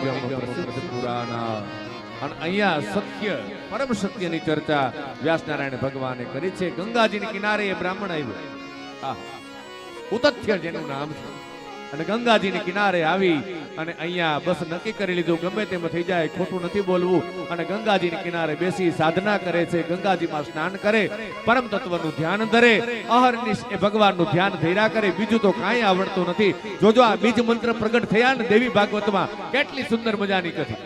ગામનો પ્રસિદ્ધ પુરાણ અને અહીંયા સત્ય પરમ સત્યની ચર્ચા વ્યાસનારાયણ ભગવાને કરી છે. ગંગાજીના કિનારે એ બ્રાહ્મણ આવ્યો, ઉતથ્ય જેનું નામ છે, અને ગંગાજીની કિનારે આવી અને અહીંયા બસ નક્કી કરી લીધું ગમે તેમ થઈ જાય, ખોટું નથી બોલવું, અને ગંગાજીની કિનારે બેસી સાધના કરે છે. ગંગાજીમાં સ્નાન કરે, પરમ તત્વનું ધ્યાન ધરે, અહર્નિશ એ ભગવાનનું ધ્યાન ધર્યા કરે, બીજું તો કાંઈ આવડતું નથી. જોજો આ બીજ મંત્ર પ્રગટ થયા ને દેવી ભાગવતમાં, કેટલી સુંદર મજાની કથા.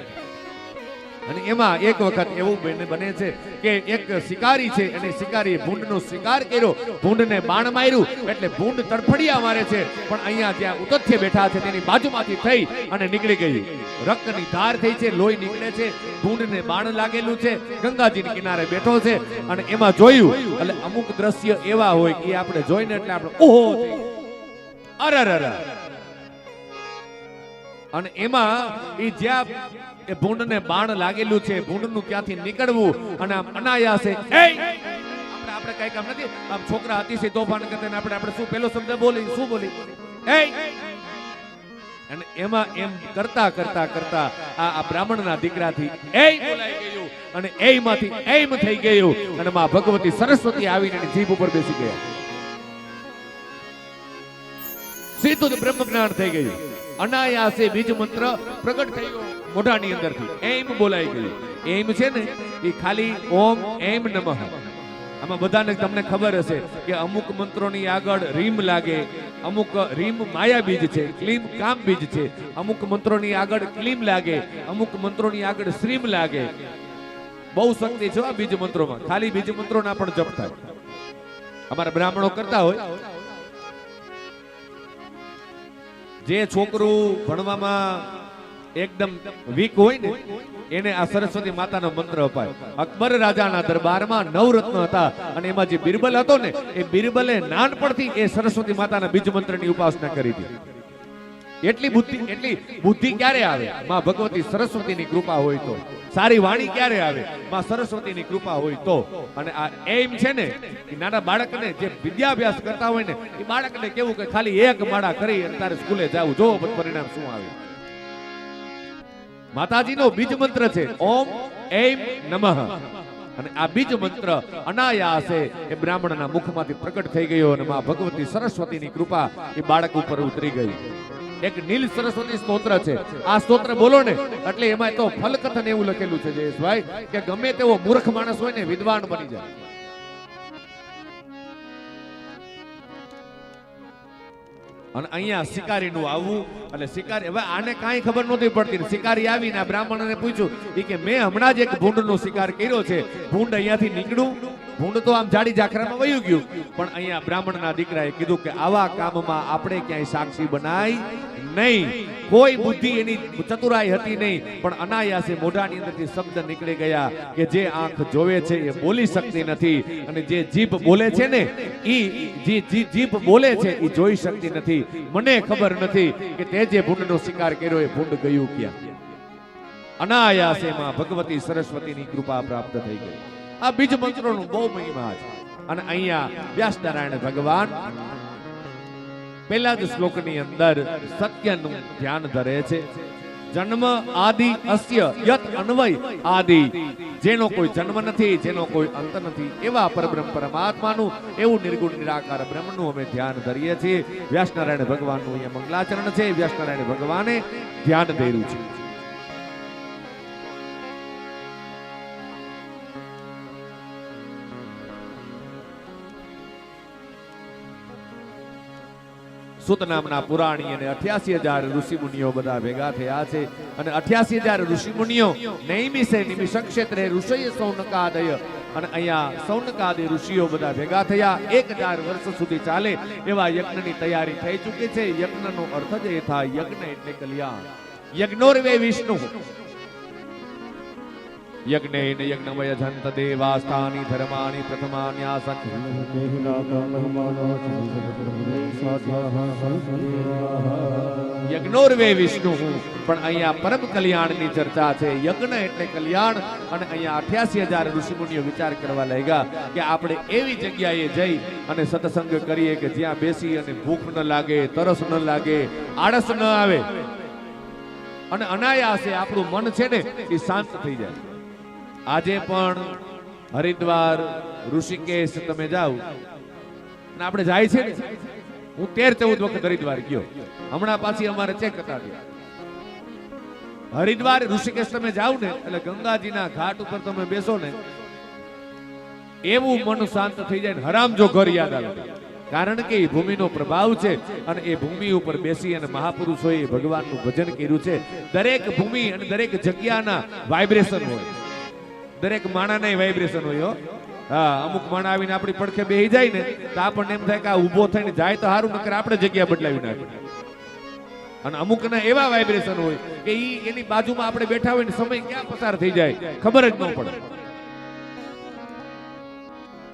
અને એમાં એક વખત એવું બને છે કે એક શિકારી છે અને શિકારીએ ભૂંડનો શિકાર કર્યો, ભૂંડને બાણ માર્યું એટલે ભૂંડ તડફડિયા મારે છે, પણ અહીંયા જ્યાં ઉતથ્ય બેઠા છે તેની બાજુમાંથી થઈ અને નીકળી ગઈ. રક્તની ધાર થઈ છે, લોહી નીકળે છે, ભૂંડને બાણ લાગેલું છે, ગંગાજીની કિનારે બેઠો છે. અને એમાં જોયું એટલે અમુક દ્રશ્ય એવા હોય કે આપણે જોઈને એટલે આપણે ઓહો અરર, અને એમાં એ જ્યાં એ ભૂંડને બાણ લાગેલું છે, ભૂંડનું ક્યાંથી નીકળવું, અને આમ અનાયાસે આપણે કઈ કામ નથી, આમ છોકરા અતિશય તોફાન કરતા આપણે શું પેલો શબ્દ બોલી શું બોલી અને એમાં એમ કરતા કરતા કરતા આ બ્રાહ્મણના દીકરાથી બોલાઈ ગયું અને એમાંથી એમ થઈ ગયું, અને માં ભગવતી સરસ્વતી આવીને એની જીભ ઉપર બેસી ગયા. સીધું જ બ્રહ્મ જ્ઞાન થઈ ગયું. અનાયાસે બીજ મંત્ર પ્રગટ થઈ ગયો મોઢાની અંદરથી, એમ બોલાઈ ગયું. એમ છે ને એ ખાલી ઓમ એમ નમઃ. આમાં બધાને તમને ખબર હશે કે અમુક મંત્રોની આગળ રીમ લાગે, અમુક રીમ માયા બીજ છે, ક્લીમ કામ બીજ છે, અમુક મંત્રોની આગળ ક્લીમ લાગે, અમુક મંત્રોની આગળ શ્રીમ લાગે. બહુ શક્તિ છે આ બીજ મંત્રોમાં, ખાલી બીજ મંત્રોના પણ જપ થાય. અમારા બ્રાહ્મણો કરતા હોય, જે છોકરું ભણવામાં એકદમ વીક હોય ને એને આ સરસ્વતી માતાનો મંત્ર અપાય. અકબર રાજાના દરબારમાં 9 રત્ન હતા અને એમાં જે બિરબલ હતો ને એ બિરબલે નાનપણથી એ સરસ્વતી માતાના બીજ મંત્રની ઉપાસના કરી હતી. એટલી બુદ્ધિ ક્યારે આવે? માં ભગવતી સરસ્વતીની કૃપા હોય તો. સારી વાણી ક્યારે આવે? માં સરસ્વતીની કૃપા હોય તો. અને આ એમ છે ને કે નાના બાળકને જે વિદ્યાભ્યાસ કરતા હોય ને એ બાળકને કેવું કે ખાલી એક માળા કરી અને તારે સ્કૂલે જાવું, જો પરિણામ શું આવે. માતાજીનો બીજ મંત્ર છે ઓમ એમ નમઃ, અને આ બીજ મંત્ર અનાયાસે એ બ્રાહ્મણના મુખમાંથી પ્રગટ થઈ ગયો અને માં ભગવતી સરસ્વતીની કૃપા એ બાળક ઉપર ઉતરી ગઈ. એક નીલ સરસ્વતી સ્તોત્ર છે, આ સ્તોત્ર બોલો ને એટલે એમાં તો ફલકથન એવું લખેલું છે જયેશભાઈ કે ગમે તેવો મૂર્ખ માણસ હોય ને વિદ્વાન બની જાય. અને અહીંયા શિકારીનું આવવું એટલે શિકારી, હવે આને કાંઈ ખબર નહોતી પડતી. શિકારી આવીને આ બ્રાહ્મણને પૂછ્યું કે મેં હમણાં જ એક ભૂંડનો શિકાર કર્યો છે, ભૂંડ અહીંયાથી નીકળું? ભૂંડ તો આમ જાડી જાખરામાં વયું ગયું, પણ અહીંયા બ્રાહ્મણના દીકરાએ કીધું કે આવા કામમાં આપણે ક્યાંય સાક્ષી બનાય નહીં. કોઈ બુદ્ધિ એની ચતુરાઈ હતી નહીં, પણ અનાયાસે મોઢાની અંદરથી શબ્દ નીકળી ગયા કે જે આંખ જોવે છે એ બોલી શકતી નથી, અને જે જીભ બોલે છે ને એ જીભ બોલે છે એ જોઈ શકતી નથી. મને ખબર નથી કે તે જે ભૂંડનો શિકાર કર્યો એ ભૂંડ ગયું ક્યાં. અનાયાસે માં ભગવતી સરસ્વતીની કૃપા પ્રાપ્ત થઈ ગઈ. આ બીજ મંત્રોનું બહુ મહિમા છે. અને અહીંયા વ્યાસનારાયણ ભગવાન પહેલા જ શ્લોકની અંદર સત્યનું ધ્યાન ધરે છે. જન્મ આદિ અસ્ય યત અન્વય આદિ, જેનો કોઈ જન્મ નથી, જેનો કોઈ અંત નથી, એવા પરબ્રહ્મ પરમાત્માનું એવું નિર્ગુણ નિરાકાર બ્રહ્મનું અમે ધ્યાન ધરીએ છીએ. વ્યાસનારાયણ ભગવાનનું અહીંયા મંગલાચરણ છે. વ્યાસનારાયણ ભગવાને ધ્યાન ધર્યું છે. સુત નામના પુરાણી અને 88,000 ઋષિ મુનિઓ બધા ભેગા થયા છે. અને 88,000 ઋષિ મુનિઓ નૈમિષે નિમિષ ક્ષેત્રે ઋષય સૌનકાદય, અને અહીંયા સૌનકાદિ ઋષિઓ બધા ભેગા થયા. 1000 વર્ષ સુધી ચાલે એવા યજ્ઞની તૈયારી થઈ ચૂકી છે. યજ્ઞનો અર્થ જ એ થાય, યજ્ઞ એટલે કલ્યાણ. યજ્ઞોર્વે વિષ્ણુ યજ્ઞેન યજ્ઞમય જંત દેવાસ્તાની ધર્માની પ્રથમાન્યાસન. યજ્ઞોર્વે વિષ્ણુ, પણ અહીંયા પરમ કલ્યાણની ચર્ચા છે. યજ્ઞ એટલે કલ્યાણ. અને અહીંયા 88,000 ઋષિમુનિઓ વિચાર કરવા લાગ્યા કે આપણે એવી જગ્યાએ જઈ અને સત્સંગ કરીએ કે જ્યાં બેસી અને ભૂખ ન લાગે, તરસ ન લાગે, આળસ ન આવે. અને અનાયાસે આપણું મન છે ને એ શાંત થઈ જાય. આજે પણ હરિદ્વાર, ઋષિકેશ તમે જાઓ અને આપણે જાય છે ને, હું 13-14 વખત હરિદ્વાર ગયો, હમણાં પાછી અમારે ચેક કરતા હતા. હરિદ્વાર, ઋષિકેશ તમે જાઓ ને એટલે ગંગાજીના ઘાટ ઉપર તમે બેસો ને, એવું મન શાંત થઈ જાય ને હરામ જો ઘર યાદ આવે. કારણ કે એ ભૂમિનો પ્રભાવ છે અને એ ભૂમિ ઉપર બેસી અને મહાપુરુષોએ ભગવાનનું ભજન કર્યું છે. દરેક ભૂમિ અને દરેક જગ્યાના વાઇબ્રેશન હોય, દરેક માણાના વાઇબ્રેશન હોય. હા, અમુક માણા આવીને આપણી પડખે બેહી જાય ને તો આપણને એમ થાય કે આ ઊભો થઈને જાય તો સારું, નકર આપણે જગ્યા બદલાવી નાખે. અને અમુકના એવા વાઇબ્રેશન હોય કે એની બાજુમાં આપણે બેઠા હોય ને સમય ક્યાં પસાર થઈ જાય ખબર જ ન પડે.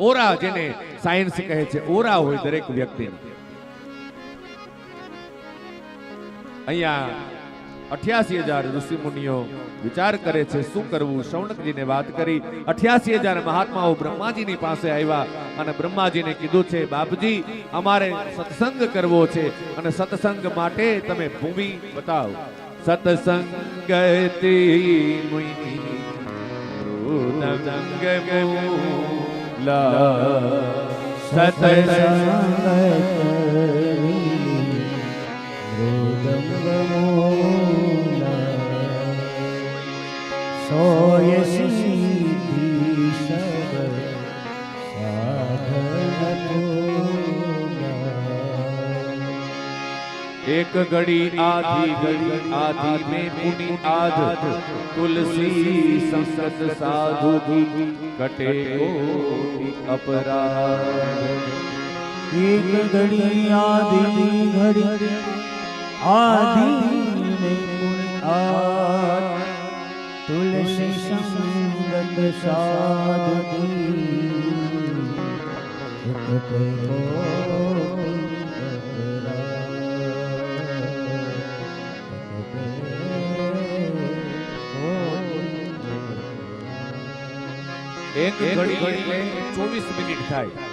ઓરા, જેને સાયન્સ કહે છે, ઓરા હોય દરેક વ્યક્તિની. અહીંયા 88,000 ઋષિ મુનિઓ વિચાર કરે છે શું કરવું. શૌનકજીને વાત કરી. 88,000 મહાત્માઓ બ્રહ્માજીની પાસે આવ્યા અને બ્રહ્માજીને કીધું છે, બાપજી અમારે સત્સંગ કરવો છે અને સત્સંગ માટે તમે ભૂમિ બતાવો. સત્સંગતિ મુનિ एक घड़ी आधी घड़ी आधी में पुनि आध तुलसी संगत साधु की कटे कोटि अपराध. एक घड़ी आधी घड़ी आधी में पुनि आध तुलसी संगत साधु की कटे એક ઘડી એટલે 24 મિનિટ થાય.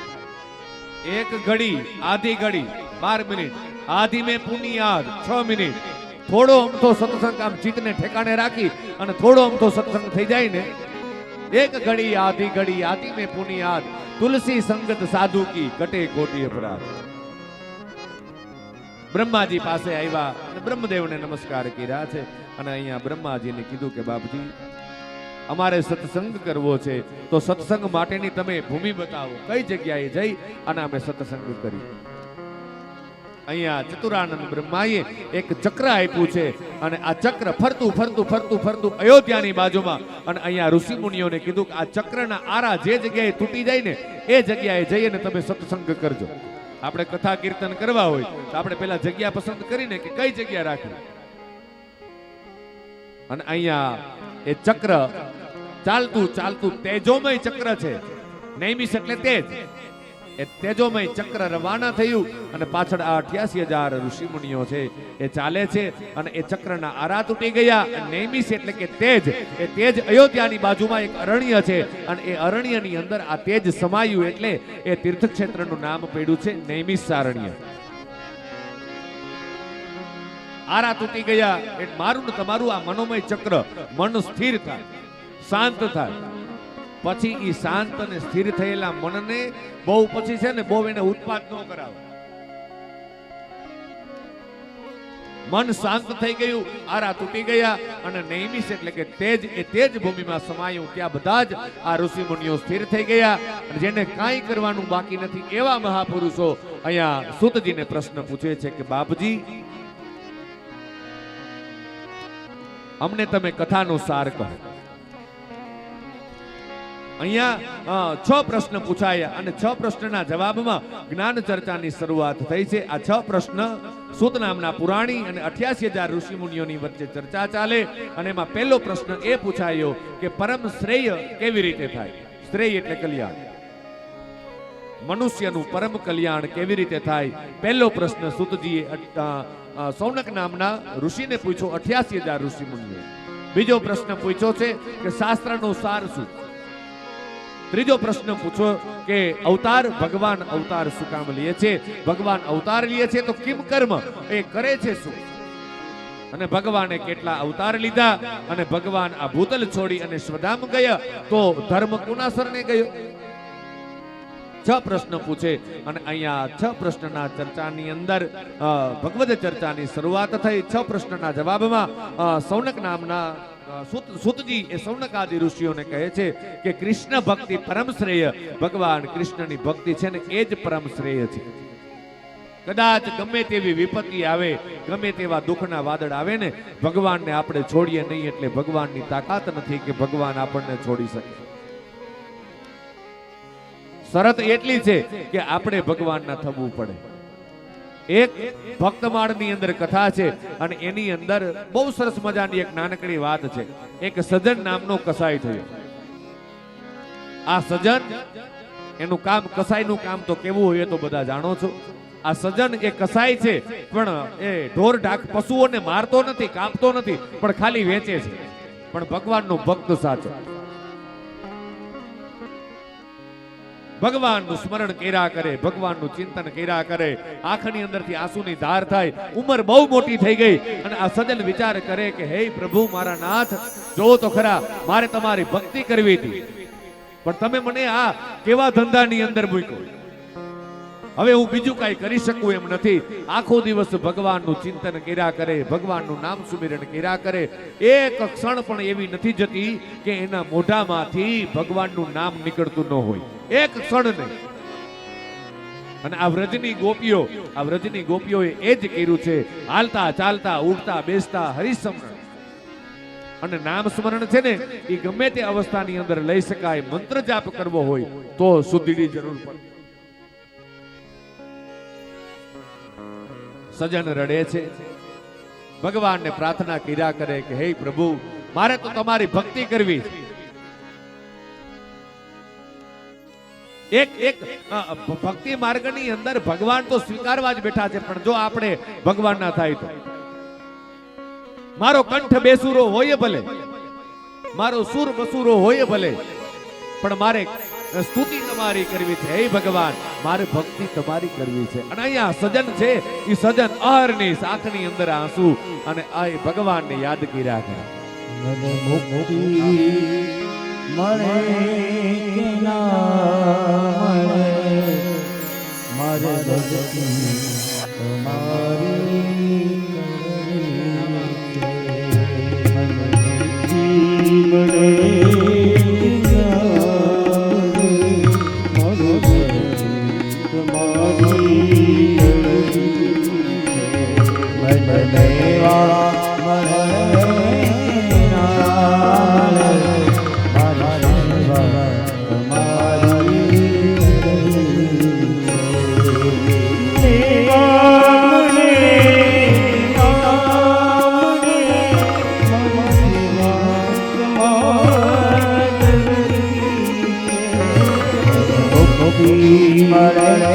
એક ઘડી આધી ઘડી 12 મિનિટ, આધી મેં પુની યાદ 6 મિનિટ. થોડો અમથો સત્સંગ આમ ચિત્તને ઠેકાણે રાખી અને થોડો અમથો સત્સંગ થઈ જાય ને, એક ઘડી આધી મેં પુની યાદ તુલસી સંગત સાધુ કી કટે કોટી અપરાધ. બ્રહ્માજી પાસે આવ્યા અને બ્રહ્મદેવને નમસ્કાર કર્યા છે અને અહીંયા બ્રહ્માજીને કીધું કે બાપજી અમારે સત્સંગ કરવો છે તો સત્સંગ માટેની તમે ભૂમિ બતાવો, કઈ જગ્યાએ જઈ અને અમે સત્સંગ કરી. અહીંયા ચતુરાનંદ બ્રહ્માએ એક ચક્ર આપ્યું છે અને આ ચક્ર ફરતું ફરતું ફરતું ફરતું અયોધ્યાની બાજુમાં, અને અહીંયા ઋષિ મુનિઓને કીધું કે આ ચક્રના આરા જે જગ્યાએ તૂટી જાય ને એ જગ્યાએ જઈને તમે સત્સંગ કરજો. આપણે કથા કીર્તન કરવા હોય તો આપણે પેલા જગ્યા પસંદ કરીને કે કઈ જગ્યા રાખવી. અને અહીંયા એ ચક્ર ચાલતું ચાલતું તેજોમય ચક્ર છે, નૈમિષ એટલે તેજ. એ તેજોમય ચક્ર રવાના થયું અને પાછળ આ 88,000 ઋષિ મુનિઓ છે એ ચાલે છે અને એ ચક્રના આરા તૂટી ગયા. નૈમિષ એટલે કે તેજ, એ તેજ અયોધ્યાની બાજુમાં એક અરણ્ય છે અને એ અરણ્યની અંદર આ તેજ સમાયું એટલે એ તીર્થક્ષેત્રનું નામ પડ્યું છે નૈમિષારણ્ય. આરા તૂટી ગયા એટલે મારું ને તમારું આ મનોમય ચક્ર, મન સ્થિર થાય, શાંત થાય. પછી ઈ શાંત અને સ્થિર થયેલા મનને બહુ પછી છે ને બહુ એને ઉત્પાદ ન કરાવે. મન શાંત થઈ ગયું, આરા તૂટી ગયા અને નૈમિષ એટલે કે તેજ, એ તેજ ભૂમિમાં સમાયું. ત્યાં બધા જ આ ઋષિ મુનિઓ સ્થિર થઈ ગયા અને જેને કાંઈ કરવાનું બાકી નથી એવા મહાપુરુષો અહીંયા સૂતજીને પ્રશ્ન પૂછે છે કે બાપજી અમને તમે કથાનો સાર કહો. અહીંયા 6 પ્રશ્ન પૂછાયા અને 6 પ્રશ્નના જવાબમાં જ્ઞાન ચર્ચાની શરૂઆત થઈ છે. આ 6 પ્રશ્ન સૂત નામના પુરાણી અને 88,000 ઋષિ મુનિઓની વચ્ચે ચર્ચા ચાલે અને એમાં પહેલો પ્રશ્ન એ પૂછાયો કે પરમ શ્રેય કેવી રીતે થાય. શ્રેય એટલે કલ્યાણ, મનુષ્યનું પરમ કલ્યાણ કેવી રીતે થાય. પહેલો પ્રશ્ન સૂતજીએ શૌનક નામના ઋષિને પૂછ્યો, 88,000 ઋષિ મુનિઓ. બીજો પ્રશ્ન પૂછ્યો છે કે શાસ્ત્રનો સાર શું. ત્રીજો પ્રશ્ન પૂછો કે અવતાર, ભગવાન અવતાર શું કામ લે છે, ભગવાન અવતાર લે છે તો કિમ કર્મ એ કરે છે શું. અને ભગવાને કેટલા અવતાર લીધા અને ભગવાન આ ભૂતલ છોડી અને સ્વધામ ગયા તો ધર્મ કોના શરણે ગયો? 6 પ્રશ્ન પૂછે અને અહીંયા 6 પ્રશ્નના ચર્ચાની અંદર ભગવદ ચર્ચાની શરૂઆત થઈ. 6 પ્રશ્નના જવાબમાં સૌનક નામના સૂતજી એ સૌનક આદિ ઋષિઓને કહે છે કે કૃષ્ણ ભક્તિ પરમ શ્રેય, ભગવાન કૃષ્ણની ભક્તિ છે ને એ જ પરમ શ્રેય છે. કદાચ ગમે તેવી વિપત્તિ આવે, ગમે તેવા દુઃખના વાદળ આવે ને, ભગવાનને આપણે છોડીએ નહીં એટલે ભગવાનની તાકાત નથી કે ભગવાન આપણને છોડી શકે. શરત એટલી છે કે આપણે ભગવાનના થવું પડે. એક ભક્તમાળની અંદર કથા છે અને એની અંદર બહુ સરસ મજાની એક નાનકડી વાત છે. એક સજન નામનો કસાઈ થયો. આ સજન એનું કામ, કસાઈનું કામ તો કેવું હોય તો બધા જાણો છો. આ સજન એ કસાઈ છે પણ એ ઢોર ઢાક પશુઓને મારતો નથી, કાપતો નથી, પણ ખાલી વેચે છે. પણ ભગવાનનો ભક્ત સાચો. ભગવાનનું સ્મરણ કર્યા કરે, ભગવાનનું ચિંતન કર્યા કરે, આંખની અંદરથી આંસુની ધાર થાય. ઉંમર બહુ મોટી થઈ ગઈ અને આ સજન વિચાર કરે કે હે પ્રભુ મારા નાથ, જો તો ખરા, મારે તમારી ભક્તિ કરવી હતી પણ તમે મને આ કેવા ધંધાની અંદર મૂક્યો. હવે હું બીજું કઈ કરી શકું એમ નથી. આખો દિવસ ભગવાનનું ચિંતન કર્યા કરે, ભગવાનનું નામ સુમિરન કર્યા કરે. એક ક્ષણ પણ એવી નથી જતી કે એના મોઢામાંથી ભગવાનનું નામ નીકળતું ન હોય. એક ક્ષણ નહીં. અને આ વ્રજની ગોપીઓએ એ જ કર્યું છે. હાલતા ચાલતા ઉઠતા બેસતા હરિસ્મરણ અને નામ સ્મરણ છે ને એ ગમે તે અવસ્થાની અંદર લઈ શકાય. મંત્ર જાપ કરવો હોય તો શુદ્ધિની જરૂર પડે. સજન રડે છે, ભગવાનને પ્રાર્થના કર્યા કરે કે હે પ્રભુ મારે તો તમારી ભક્તિ કરવી છે. એક ભક્તિ માર્ગની અંદર ભગવાન તો સ્વીકારવા જ બેઠા છે પણ જો આપણે ભગવાન ના થાય તો મારો કંઠ બેસુરો હોય ભલે, મારો સુર બસુરો હોય ભલે, પણ મારે સ્તુતિ તમારી કરવી છે. હે ભગવાન મારે ભક્તિ તમારી કરવી છે. અને અહીંયા સજન છે એ સજન અહરની આંખની અંદર આંસુ અને આ ભગવાનને યાદ કર્યા કરે. મને મુક્તિ મળે કે ના મળે, મારે ભક્તિ તમારી મળે મળે